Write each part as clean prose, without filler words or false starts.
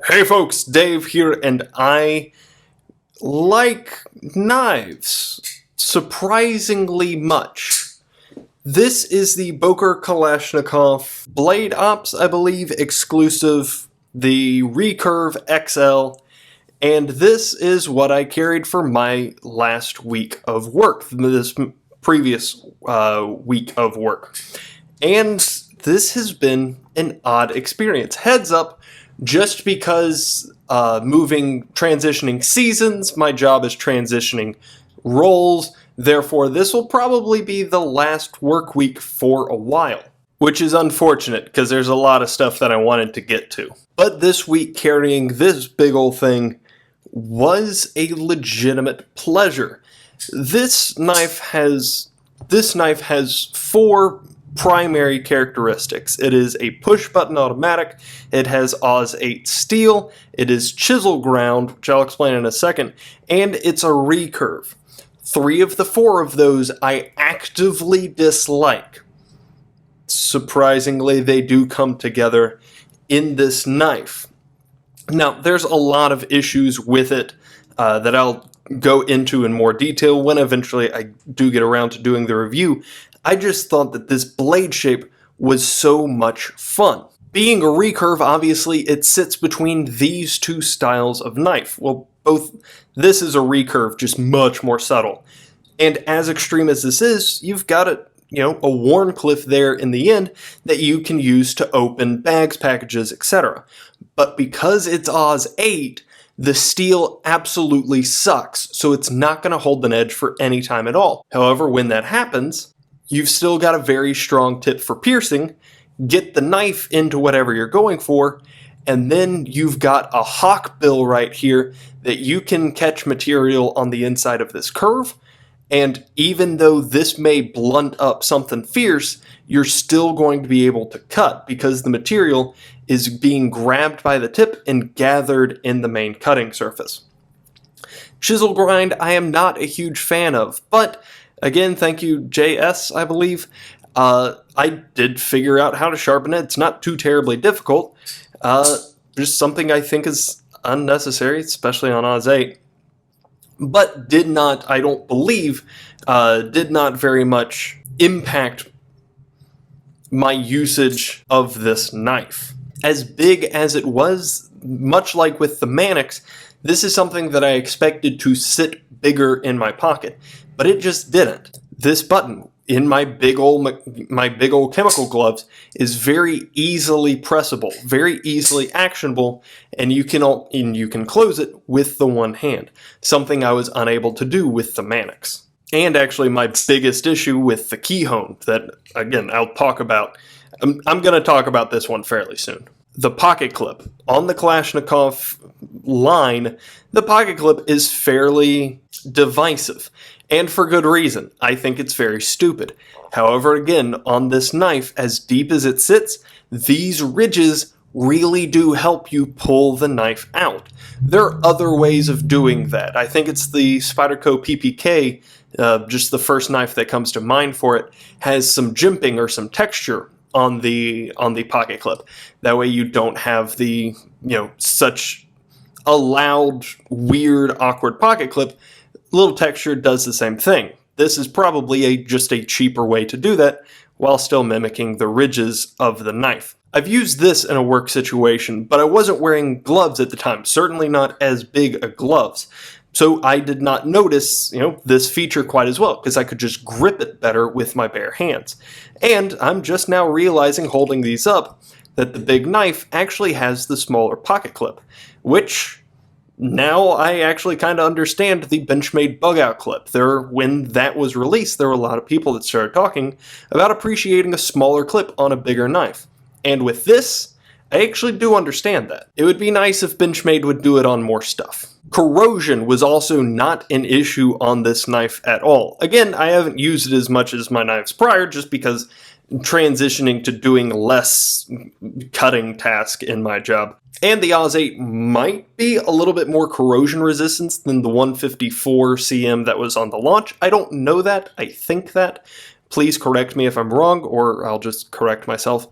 Hey folks, Dave here, and I like knives surprisingly much. This is the Boker Kalashnikov Blade Ops, I believe, exclusive, the Recurve XL, and this is what I carried for my last week of work, this previous week of work. And this has been an odd experience. Heads up, just because transitioning seasons, my job is transitioning roles. Therefore, this will probably be the last work week for a while, which is unfortunate because there's a lot of stuff that I wanted to get to. But this week, carrying this big old thing was a legitimate pleasure. This knife has four primary characteristics. It is a push-button automatic, it has Oz 8 steel, it is chisel ground, which I'll explain in a second, and it's a recurve. 3 of the 4 of those I actively dislike. Surprisingly, they do come together in this knife. Now, there's a lot of issues with it that I'll go into in more detail when eventually I do get around to doing the review. I just thought that this blade shape was so much fun. Being a recurve, obviously, it sits between these two styles of knife. Well, this is a recurve, just much more subtle. And as extreme as this is, you've got a Warncliffe there in the end that you can use to open bags, packages, etc. But because it's Oz 8, the steel absolutely sucks, so it's not going to hold an edge for any time at all. However, when that happens, you've still got a very strong tip for piercing, get the knife into whatever you're going for, and then you've got a hawk bill right here that you can catch material on the inside of this curve, and even though this may blunt up something fierce, you're still going to be able to cut because the material is being grabbed by the tip and gathered in the main cutting surface. Chisel grind I am not a huge fan of, but again, thank you, JS, I believe. I did figure out how to sharpen it. It's not too terribly difficult. Just something I think is unnecessary, especially on Oz 8. But did not very much impact my usage of this knife. As big as it was, much like with the Mannix, this is something that I expected to sit bigger in my pocket. But it just didn't. This button in my big old chemical gloves is very easily pressable, very easily actionable, and you can close it with the one hand, something I was unable to do with the Mannix. And actually my biggest issue with the keyhone that, again, I'll talk about. I'm going to talk about this one fairly soon. The pocket clip. On the Kalashnikov line, the pocket clip is fairly divisive. And for good reason. I think it's very stupid. However, again, on this knife, as deep as it sits, these ridges really do help you pull the knife out. There are other ways of doing that. I think it's the Spyderco PPK, just the first knife that comes to mind for it, has some jimping or some texture on the pocket clip. That way you don't have the, such a loud, weird, awkward pocket clip. Little texture does the same thing. This is probably just a cheaper way to do that while still mimicking the ridges of the knife. I've used this in a work situation, but I wasn't wearing gloves at the time, certainly not as big a gloves. So I did not notice, this feature quite as well, because I could just grip it better with my bare hands. And I'm just now realizing, holding these up, that the big knife actually has the smaller pocket clip, which now I actually kind of understand the Benchmade bug-out clip. When that was released, there were a lot of people that started talking about appreciating a smaller clip on a bigger knife. And with this, I actually do understand that. It would be nice if Benchmade would do it on more stuff. Corrosion was also not an issue on this knife at all. Again, I haven't used it as much as my knives prior, just because transitioning to doing less cutting task in my job. And the Oz 8 might be a little bit more corrosion resistant than the 154 cm that was on the launch. I don't know that. I think that. Please correct me if I'm wrong, or I'll just correct myself.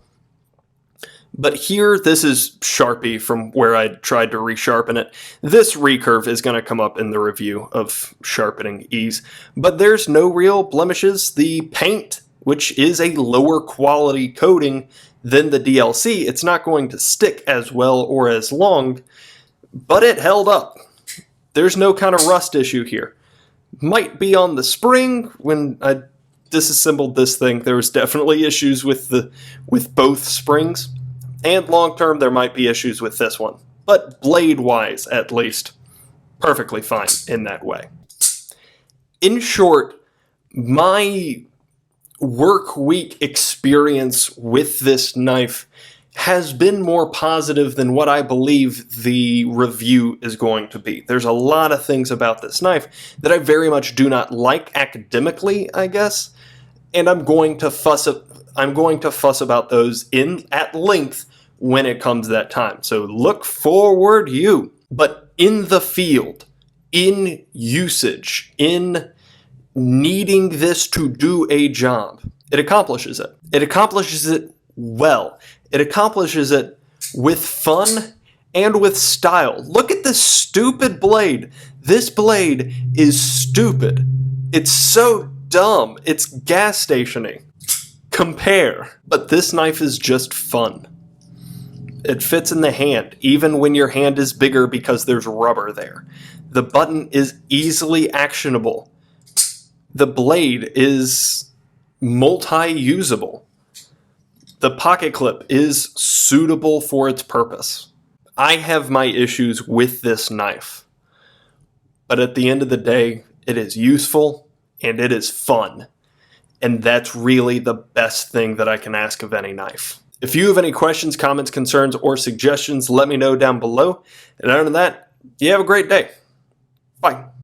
But here, this is Sharpie from where I tried to resharpen it. This recurve is going to come up in the review of sharpening ease. But there's no real blemishes. The paint, which is a lower quality coating than the DLC, it's not going to stick as well or as long, but it held up. There's no kind of rust issue here. Might be on the spring. When I disassembled this thing, there was definitely issues with both springs. And long term, there might be issues with this one. But blade-wise, at least, perfectly fine in that way. In short, my work week experience with this knife has been more positive than what I believe the review is going to be. There's a lot of things about this knife that I very much do not like academically, I guess, and I'm going to fuss about those at length when it comes that time. So look forward, you. But in the field, in usage, in needing this to do a job, it accomplishes it. It accomplishes it well. It accomplishes it with fun and with style. Look at this stupid blade. This blade is stupid. It's so dumb. It's gas stationy. Compare. But this knife is just fun. It fits in the hand, even when your hand is bigger because there's rubber there. The button is easily actionable. The blade is multi-usable. The pocket clip is suitable for its purpose. I have my issues with this knife, but at the end of the day, it is useful and it is fun. And that's really the best thing that I can ask of any knife. If you have any questions, comments, concerns, or suggestions, let me know down below. And other than that, you have a great day. Bye.